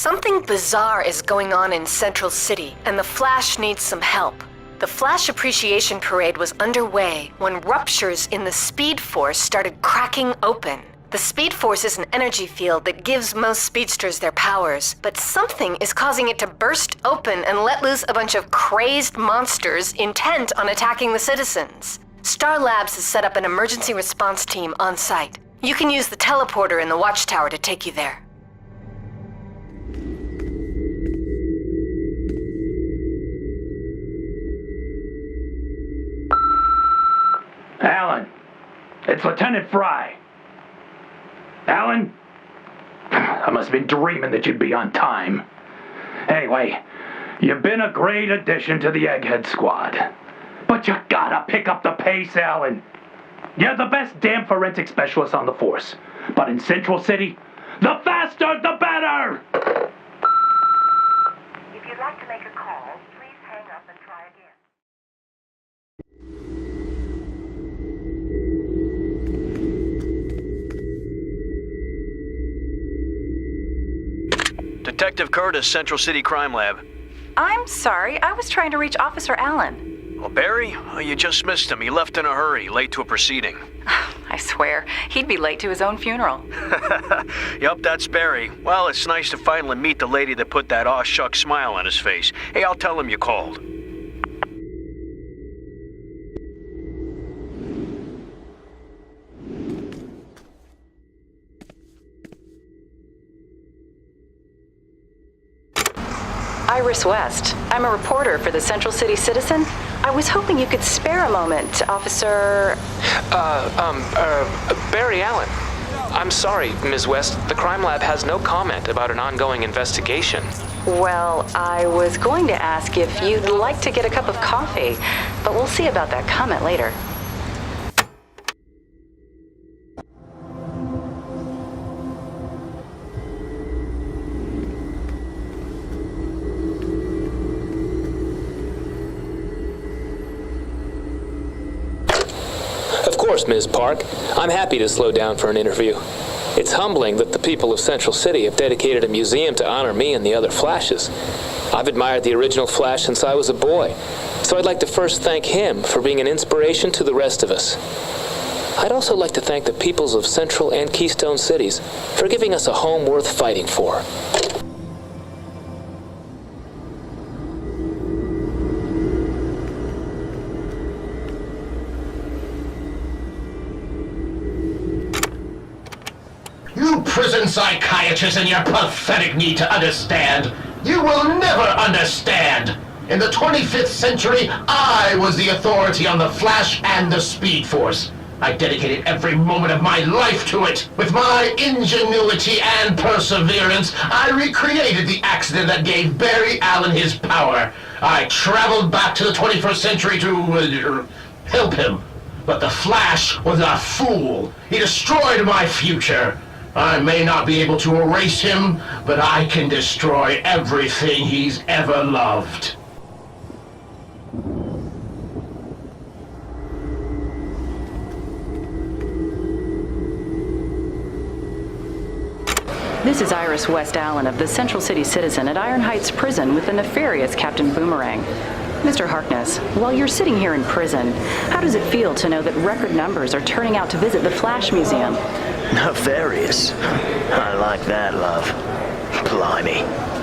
Something bizarre is going on in Central City, and the Flash needs some help. The Flash Appreciation Parade was underway when ruptures in the Speed Force started cracking open. The Speed Force is an energy field that gives most speedsters their powers, but something is causing it to burst open and let loose a bunch of crazed monsters intent on attacking the citizens. Star Labs has set up an emergency response team on site. You can use the teleporter in the watchtower to take you there. Alan, it's Lieutenant Fry. Alan? I must have been dreaming that you'd be on time. Anyway, you've been a great addition to the Egghead Squad. But you gotta pick up the pace, Alan. You're the best damn forensic specialist on the force. But in Central City, the faster the better! If you'd like to make a call, please hang up and try again. Detective Curtis, Central City Crime Lab. I'm sorry, I was trying to reach Officer Allen. Well, Barry? Oh, you just missed him. He left in a hurry, late to a proceeding. I swear, he'd be late to his own funeral. Yup, that's Barry. Well, it's nice to finally meet the lady that put that aw shuck smile on his face. Hey, I'll tell him you called. Iris West. I'm a reporter for the Central City Citizen. I was hoping you could spare a moment, Officer... Barry Allen. I'm sorry, Ms. West. The crime lab has no comment about an ongoing investigation. Well, I was going to ask if you'd like to get a cup of coffee, but we'll see about that comment later. Of course, Ms. Park. I'm happy to slow down for an interview. It's humbling that the people of Central City have dedicated a museum to honor me and the other Flashes. I've admired the original Flash since I was a boy, so I'd like to first thank him for being an inspiration to the rest of us. I'd also like to thank the peoples of Central and Keystone cities for giving us a home worth fighting for. You prison psychiatrists and your pathetic need to understand. You will never understand. In the 25th century, I was the authority on the Flash and the Speed Force. I dedicated every moment of my life to it. With my ingenuity and perseverance, I recreated the accident that gave Barry Allen his power. I traveled back to the 21st century to help him. But the Flash was a fool. He destroyed my future. I may not be able to erase him, but I can destroy everything he's ever loved. This is Iris West Allen of the Central City Citizen at Iron Heights Prison with the nefarious Captain Boomerang. Mr. Harkness, while you're sitting here in prison, how does it feel to know that record numbers are turning out to visit the Flash Museum? Nefarious? I like that, love. Blimey.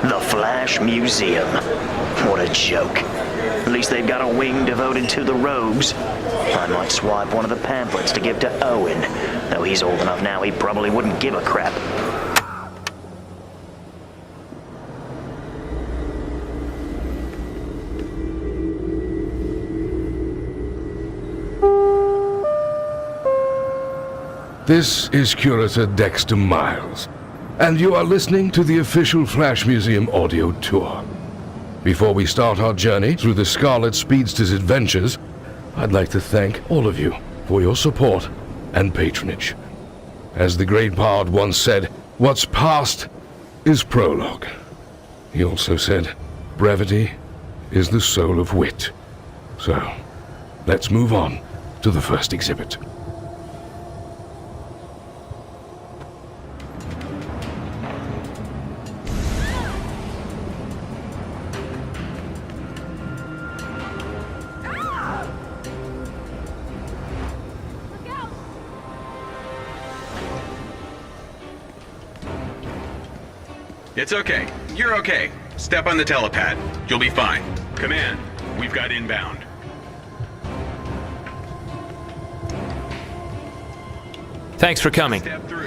The Flash Museum. What a joke. At least they've got a wing devoted to the rogues. I might swipe one of the pamphlets to give to Owen, though he's old enough now he probably wouldn't give a crap. This is Curator Dexter Miles, and you are listening to the official Flash Museum audio tour. Before we start our journey through the Scarlet Speedster's adventures, I'd like to thank all of you for your support and patronage. As the great Bard once said, what's past is prologue. He also said, brevity is the soul of wit. So, let's move on to the first exhibit. It's okay. You're okay. Step on the telepad. You'll be fine. Command, we've got inbound. Thanks for coming.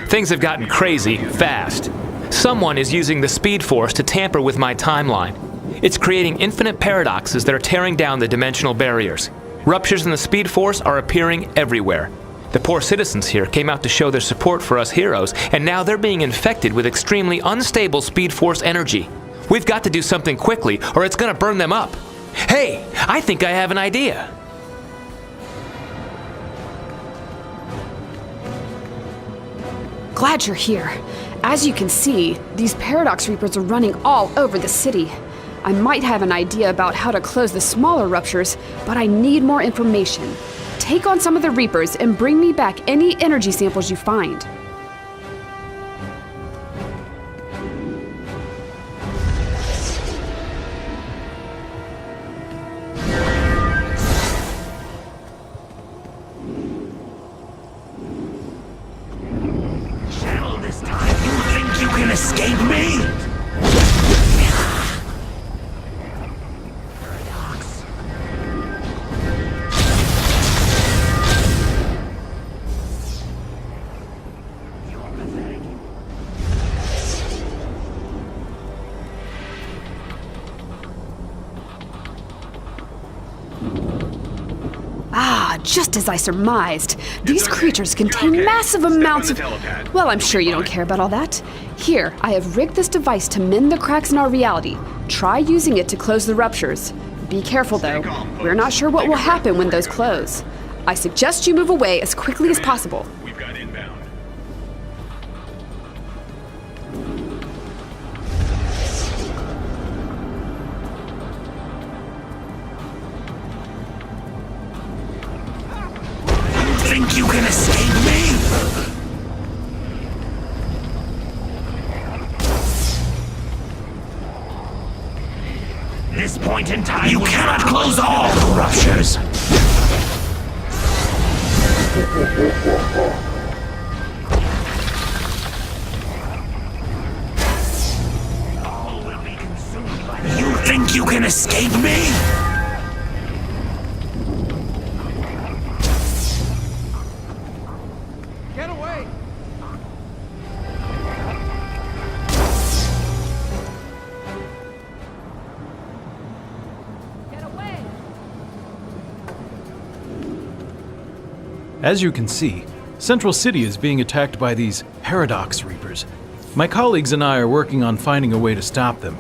Things have gotten crazy fast. Someone is using the Speed Force to tamper with my timeline. It's creating infinite paradoxes that are tearing down the dimensional barriers. Ruptures in the Speed Force are appearing everywhere. The poor citizens here came out to show their support for us heroes, and now they're being infected with extremely unstable Speed Force energy. We've got to do something quickly, or it's gonna burn them up. Hey, I think I have an idea. Glad you're here. As you can see, these Paradox Reapers are running all over the city. I might have an idea about how to close the smaller ruptures, but I need more information. Take on some of the Reapers and bring me back any energy samples you find. This time, you think you can escape me? Just as I surmised, these creatures contain massive amounts of... Well, I'm sure you don't care about all that. Here, I have rigged this device to mend the cracks in our reality. Try using it to close the ruptures. Be careful, though. We're not sure what will happen when those close. I suggest you move away as quickly as possible. We've got inbound. Think you can escape me? This point in time, you cannot close all the ruptures. All will be consumed by the... You think you can escape me? As you can see, Central City is being attacked by these Paradox Reapers. My colleagues and I are working on finding a way to stop them.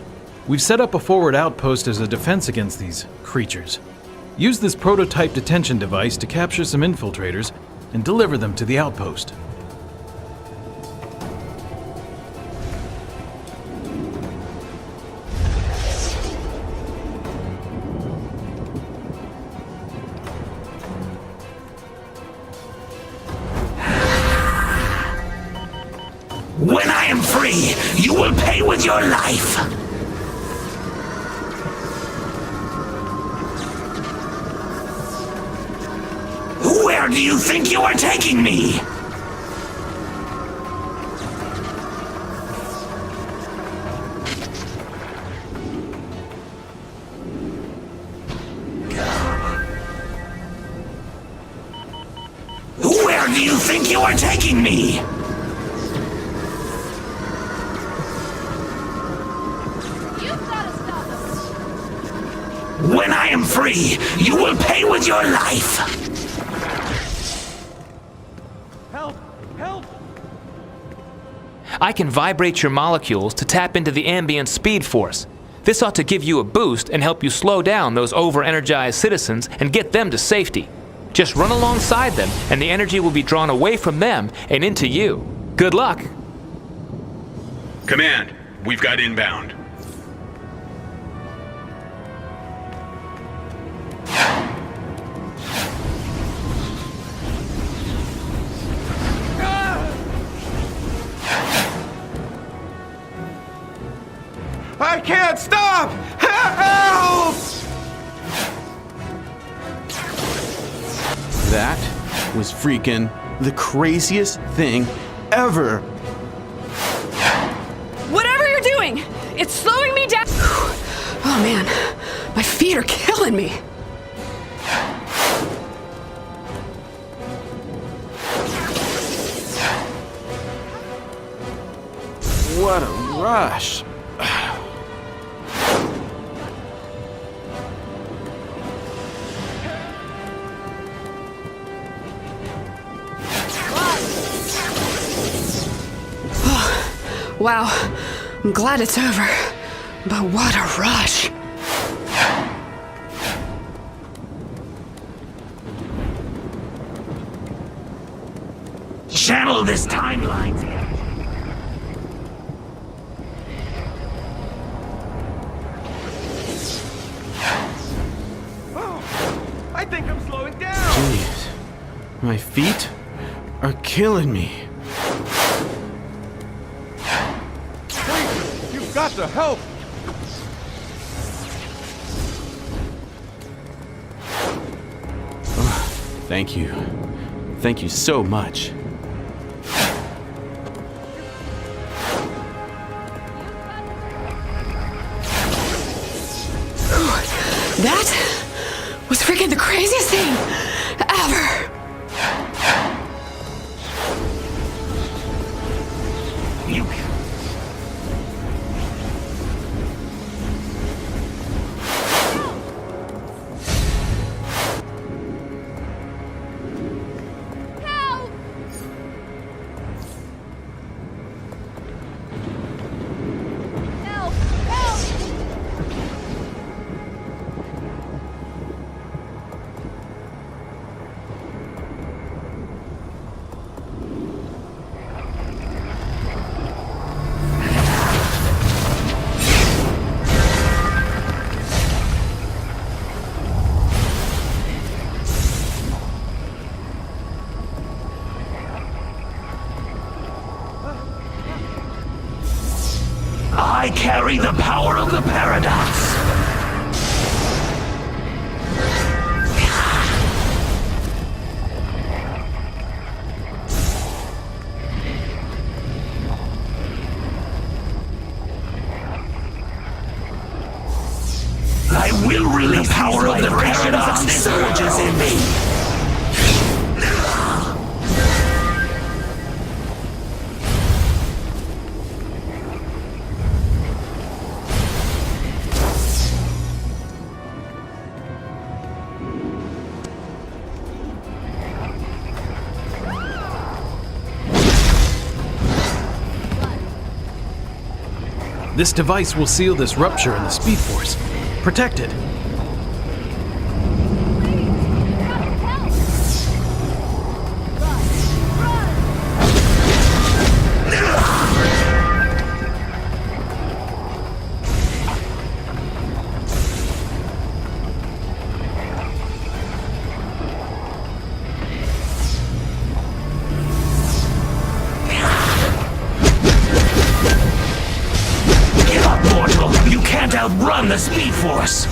We've set up a forward outpost as a defense against these creatures. Use this prototype detention device to capture some infiltrators and deliver them to the outpost. When I am free, you will pay with your life. Where do you think you are taking me? Where do you think you are taking me? When I am free, you will pay with your life! Help! Help! I can vibrate your molecules to tap into the ambient speed force. This ought to give you a boost and help you slow down those over-energized citizens and get them to safety. Just run alongside them, and the energy will be drawn away from them and into you. Good luck! Command, we've got inbound. I can't stop! Help! That was freaking the craziest thing ever. Whatever you're doing! doing? It's slowing me down. Oh man, my feet are killing me. What a rush. Wow, I'm glad it's over. But what a rush. Channel this timeline. I think I'm slowing down. Jeez, my feet are killing me. Hey, you've got to help. Oh, thank you. Thank you so much. That was freaking the craziest thing ever. I carry the power of the paradox. I will release the power of the paradox surges in me. This device will seal this rupture in the Speed Force. Protect it. Outrun the Speed Force!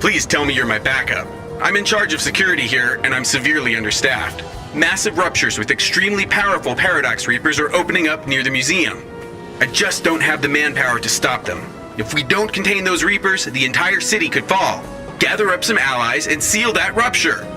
Please tell me you're my backup. I'm in charge of security here, and I'm severely understaffed. Massive ruptures with extremely powerful Paradox Reapers are opening up near the museum. I just don't have the manpower to stop them. If we don't contain those Reapers, the entire city could fall. Gather up some allies and seal that rupture.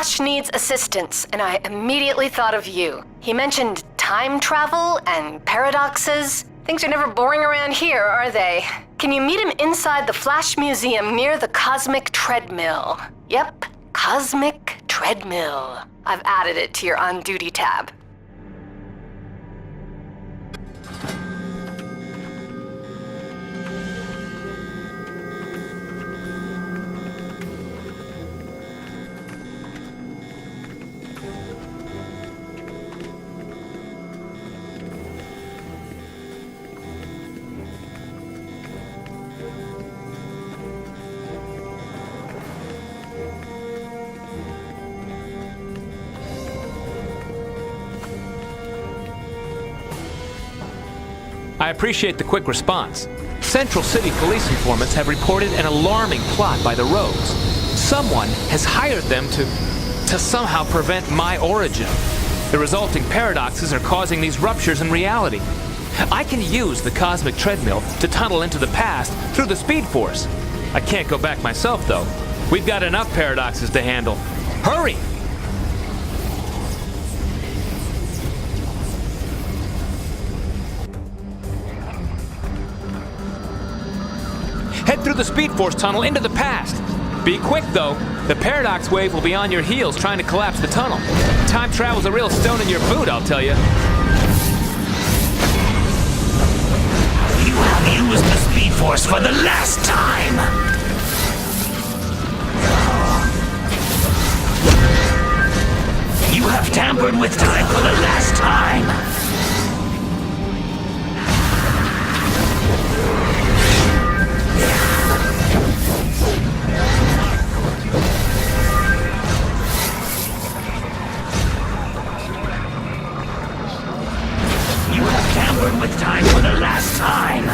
Flash needs assistance, and I immediately thought of you. He mentioned time travel and paradoxes. Things are never boring around here, are they? Can you meet him inside the Flash Museum near the Cosmic Treadmill? Yep, Cosmic Treadmill. I've added it to your on-duty tab. I appreciate the quick response. Central City police informants have reported an alarming plot by the Rogues. Someone has hired them to somehow prevent my origin. The resulting paradoxes are causing these ruptures in reality. I can use the Cosmic Treadmill to tunnel into the past through the Speed Force. I can't go back myself, though. We've got enough paradoxes to handle. Hurry! Head through the Speed Force tunnel into the past. Be quick, though. The paradox wave will be on your heels trying to collapse the tunnel. Time travel's a real stone in your boot, I'll tell you. You have used the Speed Force for the last time! You have tampered with time for the last time! You have tampered with time for the last time!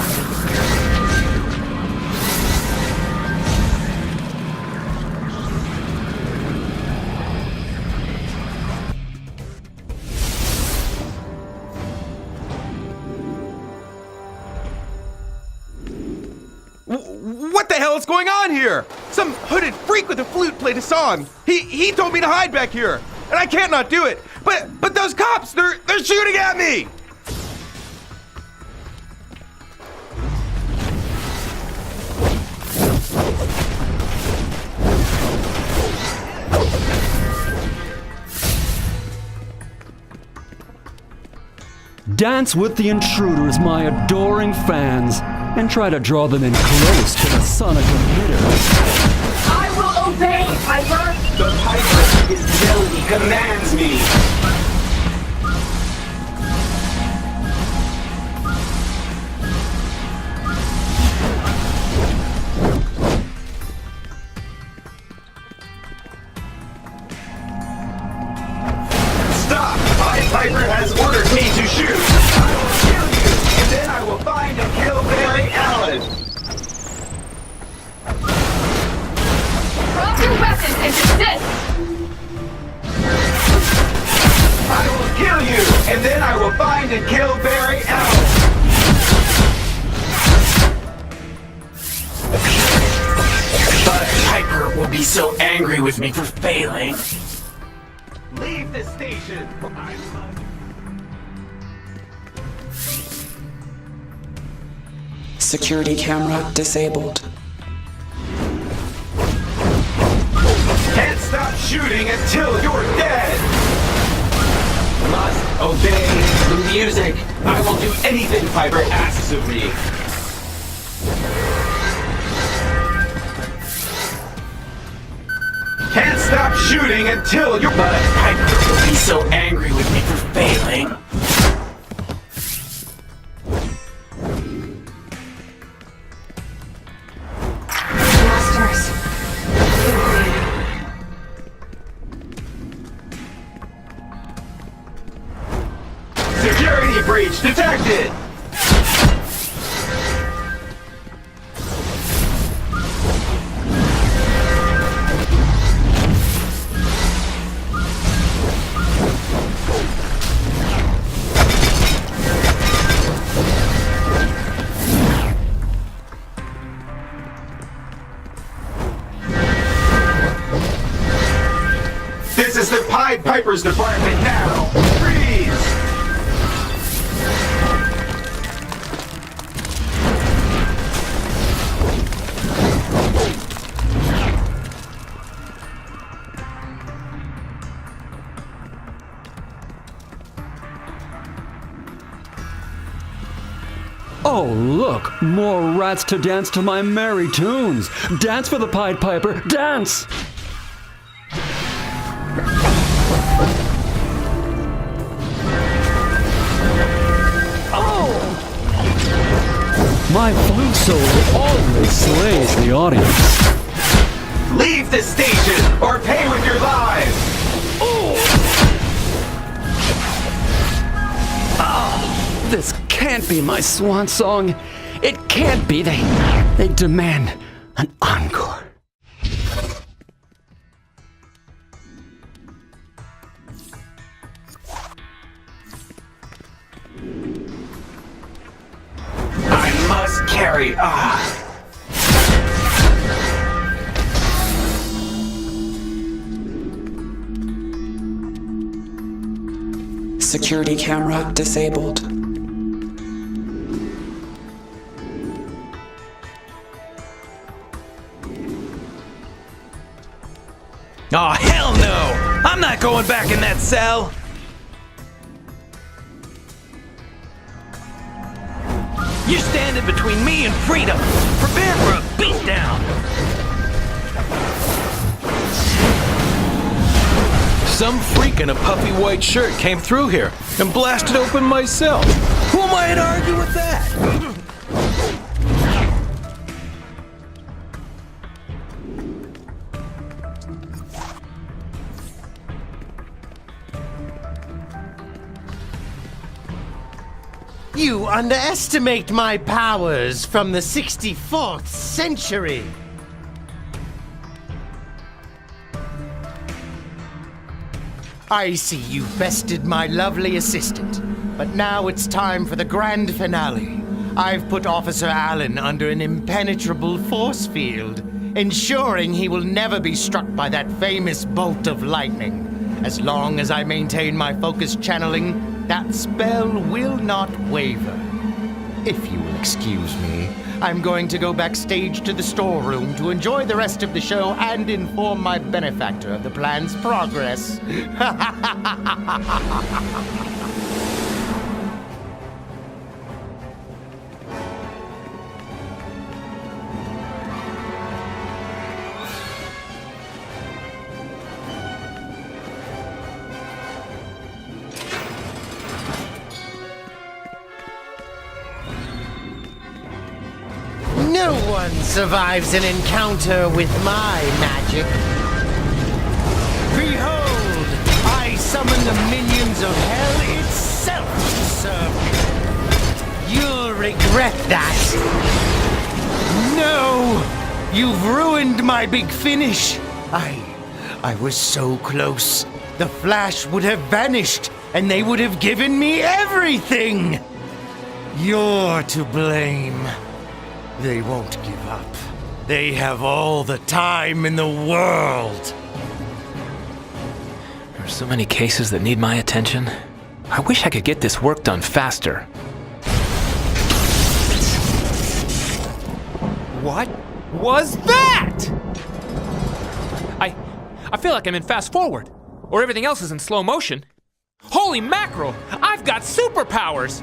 What the hell is going on here? Some hooded freak with a flute played a song. He told me to hide back here, and I can't not do it. But those cops, they're shooting at me! Dance with the intruders, my adoring fans, and try to draw them in close to the sonic emitter. I will obey, Piper! The Piper, his melody commands me! Stop! Piper has ordered me to shoot! I will kill you, and then I will find and kill Barry Allen! Drop your weapons and desist! I will kill you, and then I will find and kill Barry Allen! But Piper will be so angry with me for failing. Leave the station! Security camera disabled. Can't stop shooting until you're dead! Must obey the music. I will do anything Piper asks of me. Can't stop shooting until you're... But Piper will be so angry with me for failing. Security breach detected! Oh, look, more rats to dance to my merry tunes. Dance for the Pied Piper, dance! My flute solo always slays the audience. Leave the station or pay with your lives! This can't be my swan song. It can't be. They demand an encore. I must carry Security camera disabled. Oh, hell no! I'm not going back in that cell! You're standing between me and freedom! Prepare for a beatdown! Some freak in a puffy white shirt came through here and blasted open my cell. Who am I to argue with that? You underestimate my powers from the 64th century. I see you've bested my lovely assistant, but now it's time for the grand finale. I've put Officer Allen under an impenetrable force field, ensuring he will never be struck by that famous bolt of lightning. As long as I maintain my focus channeling, that spell will not waver. If you will excuse me, I'm going to go backstage to the storeroom to enjoy the rest of the show and inform my benefactor of the plan's progress. No one survives an encounter with my magic. Behold, I summon the minions of hell itself to serve you. You'll regret that. No! You've ruined my big finish. I was so close. The Flash would have vanished, and they would have given me everything. You're to blame. They won't give up. They have all the time in the world. There are so many cases that need my attention. I wish I could get this work done faster. What was that? I feel like I'm in fast forward, or everything else is in slow motion. Holy mackerel! I've got superpowers!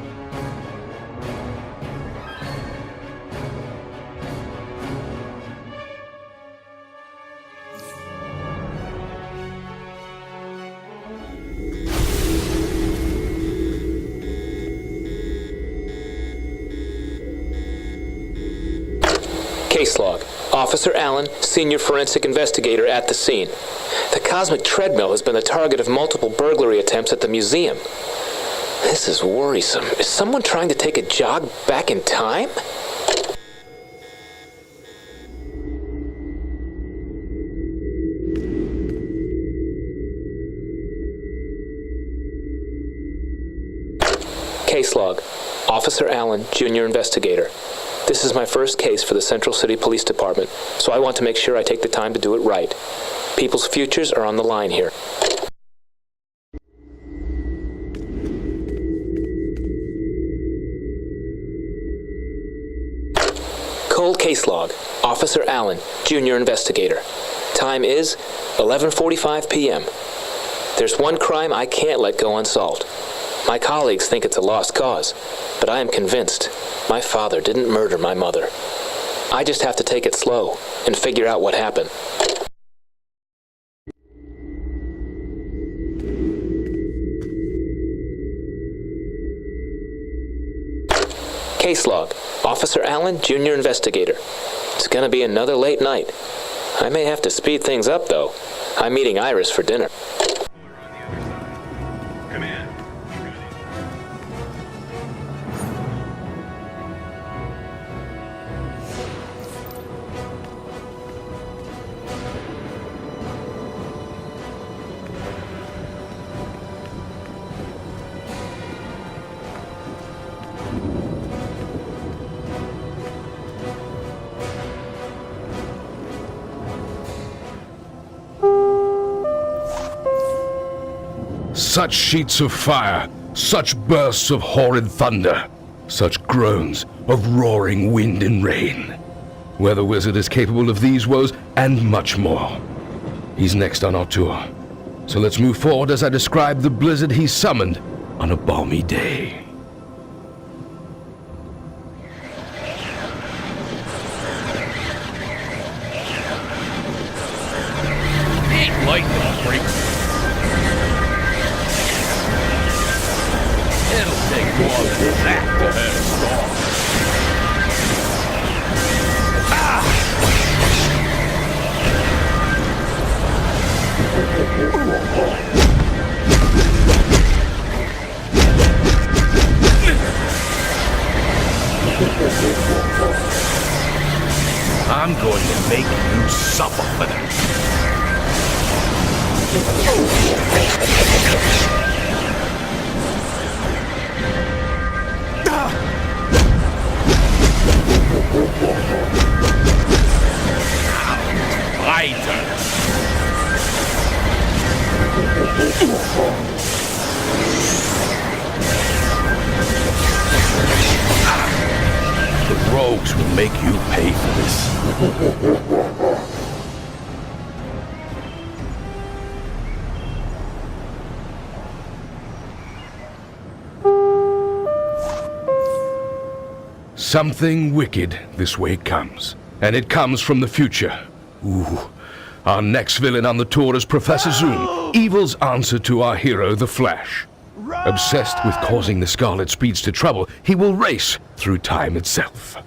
Case log. Officer Allen, Senior Forensic Investigator at the scene. The Cosmic Treadmill has been the target of multiple burglary attempts at the museum. This is worrisome. Is someone trying to take a jog back in time? Case log. Officer Allen, Junior Investigator. This is my first case for the Central City Police Department, so I want to make sure I take the time to do it right. People's futures are on the line here. Cold case log. Officer Allen, Junior Investigator. Time is 11:45 p.m. There's one crime I can't let go unsolved. My colleagues think it's a lost cause, but I am convinced My father didn't murder my mother. I just have to take it slow and figure out what happened. Case log. Officer Allen, Junior Investigator. It's gonna be another late night. I may have to speed things up, though. I'm meeting Iris for dinner. Such sheets of fire, such bursts of horrid thunder, such groans of roaring wind and rain. Where the wizard is capable of these woes and much more. He's next on our tour. So let's move forward as I describe the blizzard he summoned on a balmy day. Ain't like that, freaks. It'll take more than that to hurt a storm. I'm going to make you suffer for that. The rogues will make you pay for this. Something wicked this way comes, and it comes from the future. Ooh. Our next villain on the tour is Professor Zoom, evil's answer to our hero, the Flash. Obsessed with causing the Scarlet Speedster trouble, he will race through time itself.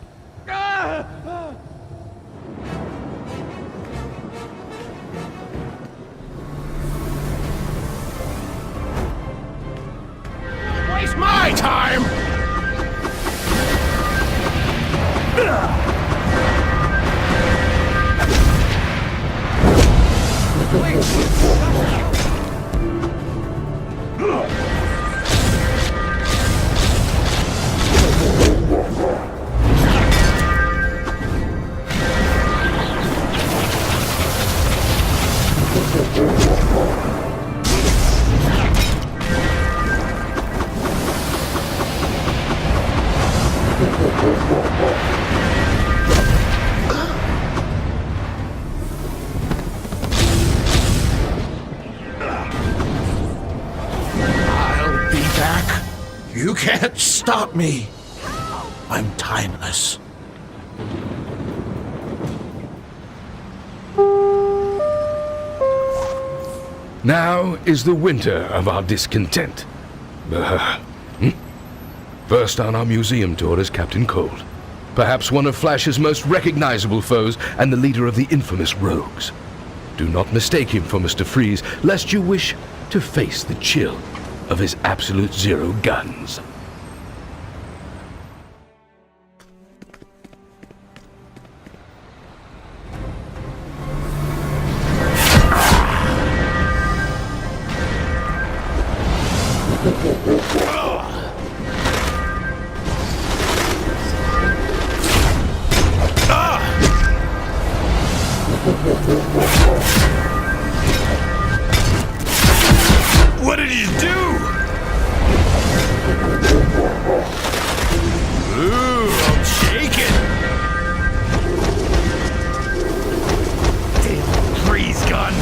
Waste my time! I'll be back. You can't stop me. I'm timeless. Now is the winter of our discontent. First on our museum tour is Captain Cold. Perhaps one of Flash's most recognizable foes and the leader of the infamous rogues. Do not mistake him for Mr. Freeze, lest you wish to face the chill of his absolute zero guns. What did you do? Ooh, I'm shaking. Freeze gun.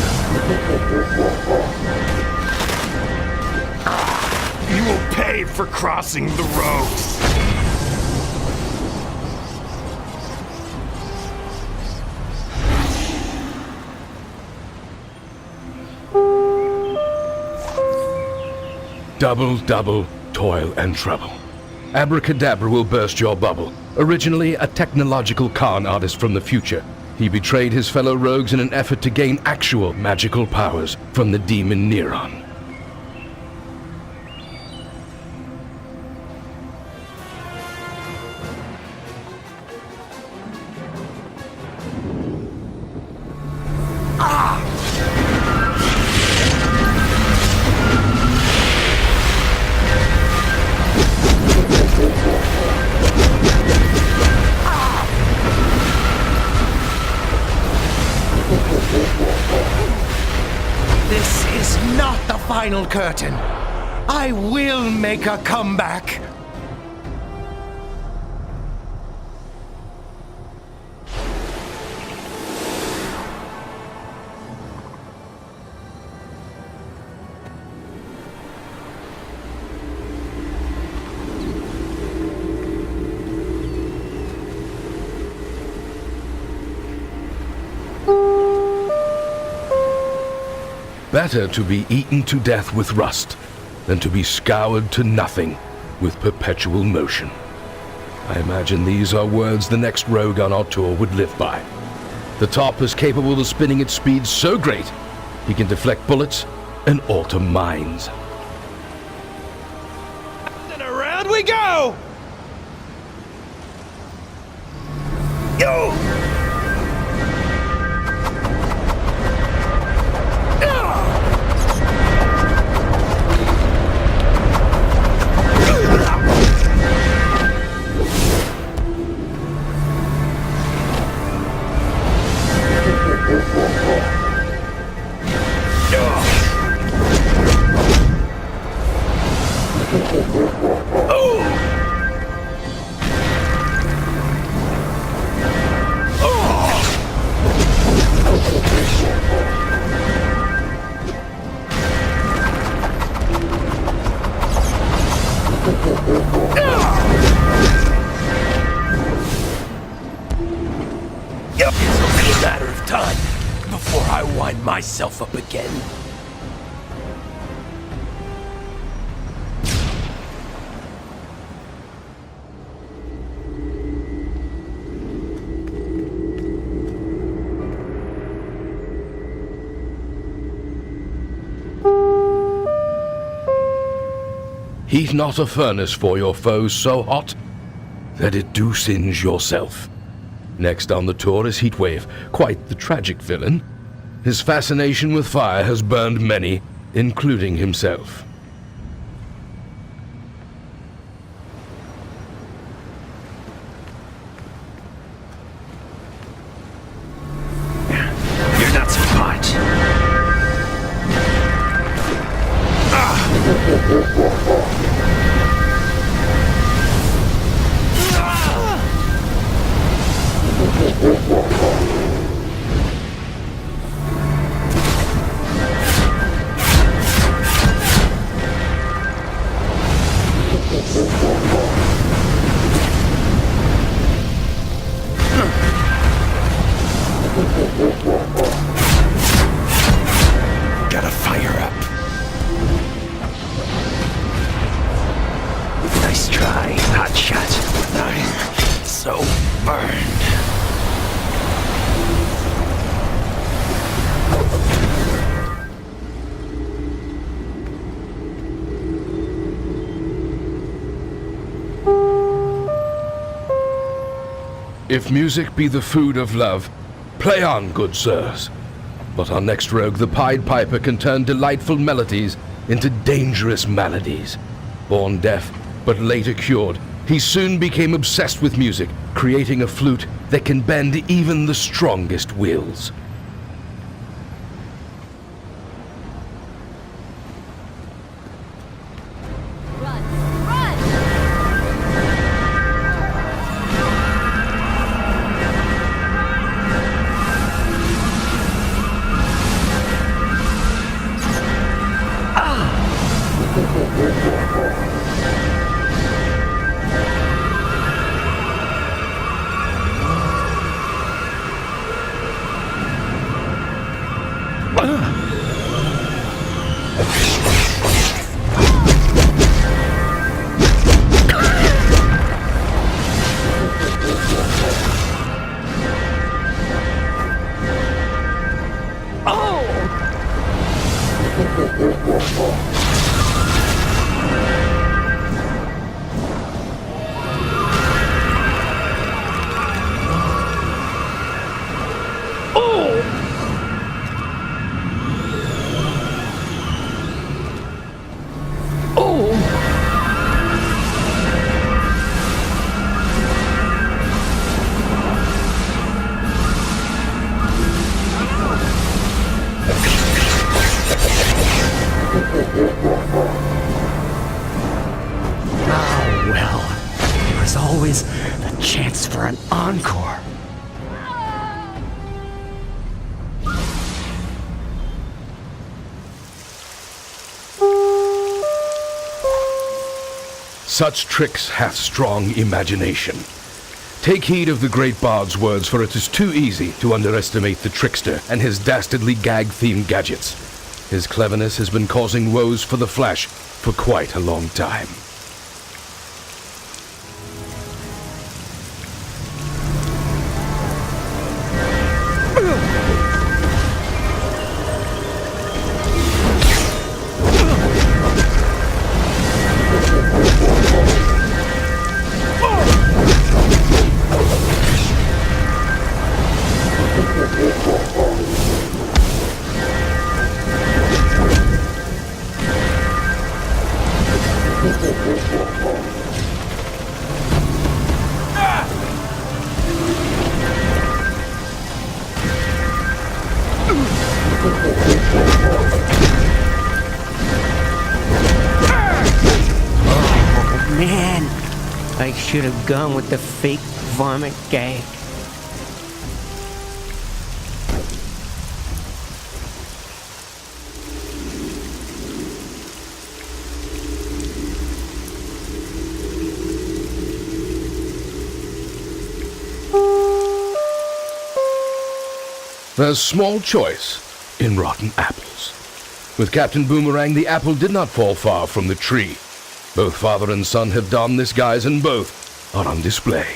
You will pay for crossing the roads. double toil and trouble. Abracadabra will burst your bubble. Originally a technological con artist from the future, he betrayed his fellow rogues in an effort to gain actual magical powers from the demon Neron. This is not the final curtain. I will make a comeback. Better to be eaten to death with rust than to be scoured to nothing with perpetual motion. I imagine these are words the next rogue on our tour would live by. The top is capable of spinning at speeds so great he can deflect bullets and alter minds. And around we go! Yo! It's only a matter of time before I wind myself up again. Heat not a furnace for your foes so hot that it do singe yourself. Next on the tour is Heatwave, quite the tragic villain. His fascination with fire has burned many, including himself. You're not so hot. Gotta fire up. Nice try, hotshot. I'm so burned. If music be the food of love, play on, good sirs. But our next rogue, the Pied Piper, can turn delightful melodies into dangerous maladies. Born deaf, but later cured, he soon became obsessed with music, creating a flute that can bend even the strongest wills. was always the chance for an encore. Such tricks hath strong imagination. Take heed of the great bard's words, for it is too easy to underestimate the trickster and his dastardly gag-themed gadgets. His cleverness has been causing woes for the Flash for quite a long time. Oh man, I should have gone with the fake vomit gag. There's small choice in rotten apples. With Captain Boomerang, the apple did not fall far from the tree. Both father and son have donned this guise, and both are on display.